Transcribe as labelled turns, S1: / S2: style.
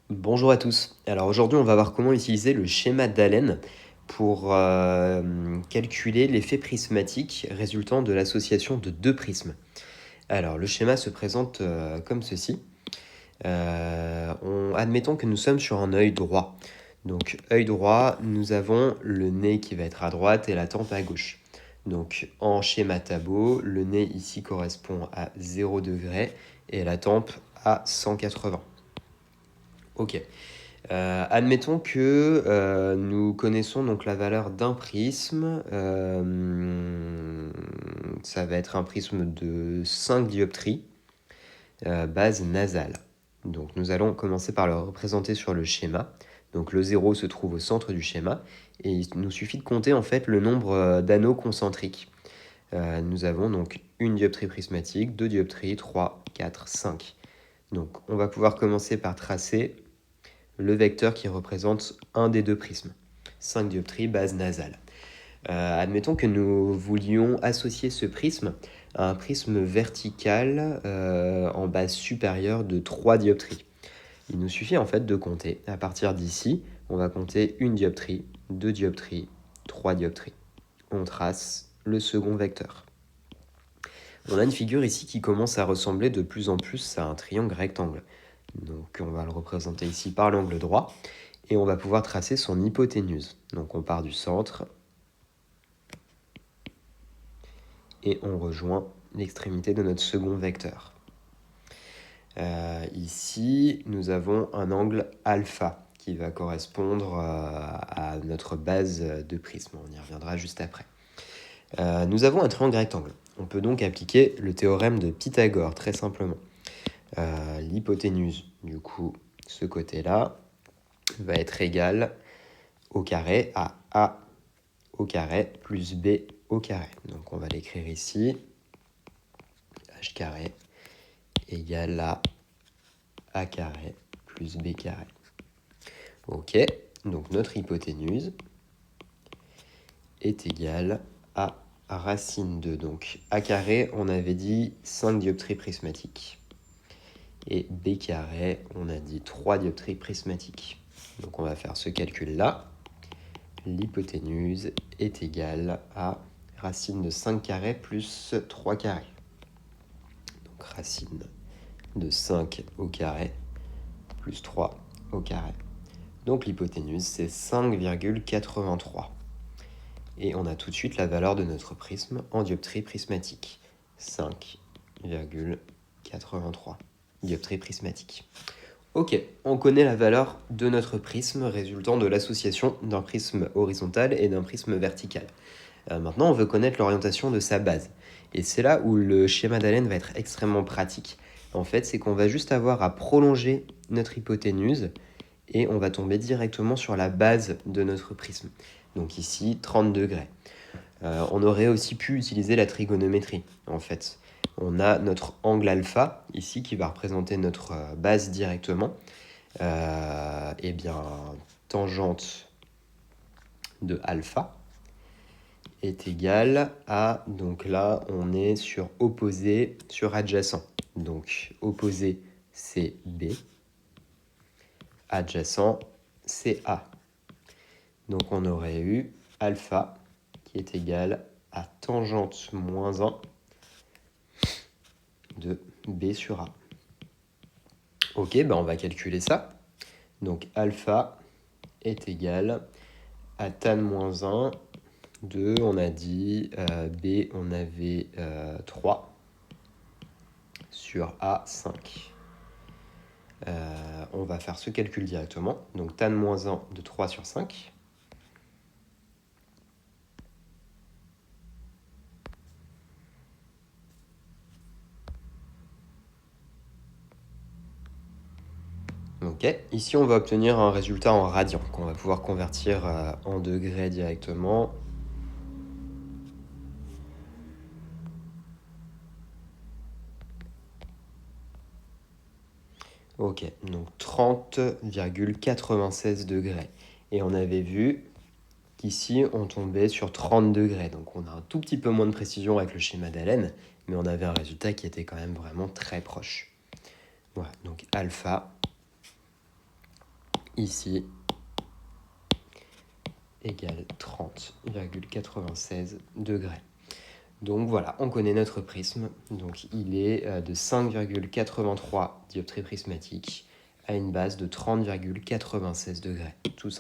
S1: Bonjour à tous. Alors aujourd'hui, on va voir comment utiliser le schéma d'Allen pour calculer l'effet prismatique résultant de l'association de deux prismes. Alors le schéma se présente comme ceci. Admettons que nous sommes sur un œil droit. Donc œil droit, nous avons le nez qui va être à droite et la tempe à gauche. Donc en schéma tableau, le nez ici correspond à 0 degré et la tempe à 180. Ok. Admettons que nous connaissons donc la valeur d'un prisme. Ça va être un prisme de 5 dioptries, base nasale. Donc nous allons commencer par le représenter sur le schéma. Donc le 0 se trouve au centre du schéma et il nous suffit de compter en fait le nombre d'anneaux concentriques. Nous avons donc une dioptrie prismatique, 2 dioptries, 3, 4, 5. Donc on va pouvoir commencer par tracer le vecteur qui représente un des deux prismes. 5 dioptries, base nasale. Admettons que nous voulions associer ce prisme à un prisme vertical en base supérieure de 3 dioptries. Il nous suffit en fait de compter. À partir d'ici, on va compter une dioptrie, 2 dioptries, 3 dioptries. On trace le second vecteur. On a une figure ici qui commence à ressembler de plus en plus à un triangle rectangle. Donc on va le représenter ici par l'angle droit et on va pouvoir tracer son hypoténuse. Donc on part du centre et on rejoint l'extrémité de notre second vecteur. Ici, nous avons un angle alpha qui va correspondre à notre base de prisme. On y reviendra juste après. Nous avons un triangle rectangle. On peut donc appliquer le théorème de Pythagore très simplement. L'hypoténuse, du coup, ce côté-là, va être égal au carré à A au carré plus B au carré. Donc on va l'écrire ici. H carré égale à A carré plus B carré. Ok, donc notre hypoténuse est égale à racine de, donc A carré, on avait dit 5 dioptries prismatiques. Et B carré, on a dit 3 dioptries prismatiques. Donc on va faire ce calcul-là. L'hypoténuse est égale à racine de 5 carrés plus 3 carrés. Donc racine de 5 au carré plus 3 au carré. Donc l'hypoténuse, c'est 5,83. Et on a tout de suite la valeur de notre prisme en dioptrie prismatique. 5,83 dioptrie prismatique. Ok, on connaît la valeur de notre prisme résultant de l'association d'un prisme horizontal et d'un prisme vertical. Maintenant, on veut connaître l'orientation de sa base. Et c'est là où le schéma d'Allen va être extrêmement pratique. En fait, c'est qu'on va juste avoir à prolonger notre hypoténuse et on va tomber directement sur la base de notre prisme. Donc ici, 30 degrés. On aurait aussi pu utiliser la trigonométrie, en fait. On a notre angle alpha, ici, qui va représenter notre base directement. Et bien, tangente de alpha est égale à, donc là, on est sur opposé, sur adjacent. Donc, opposé, c'est B. Adjacent, c'est A. Donc, on aurait eu alpha qui est égal à tangente moins 1 de B sur A. Ok, ben on va calculer ça. Donc alpha est égal à tan moins 1 de, on a dit, B, on avait 3 sur A, 5. On va faire ce calcul directement. Donc tan moins 1 de 3 sur 5. Ok, ici on va obtenir un résultat en radians qu'on va pouvoir convertir en degrés directement. Ok, donc 30,96 degrés. Et on avait vu qu'ici, on tombait sur 30 degrés. Donc on a un tout petit peu moins de précision avec le schéma d'Allen, mais on avait un résultat qui était quand même vraiment très proche. Voilà, donc alpha ici égale 30,96 degrés. Donc voilà, on connaît notre prisme. Donc il est de 5,83 dioptries prismatiques à une base de 30,96 degrés. Tout simplement.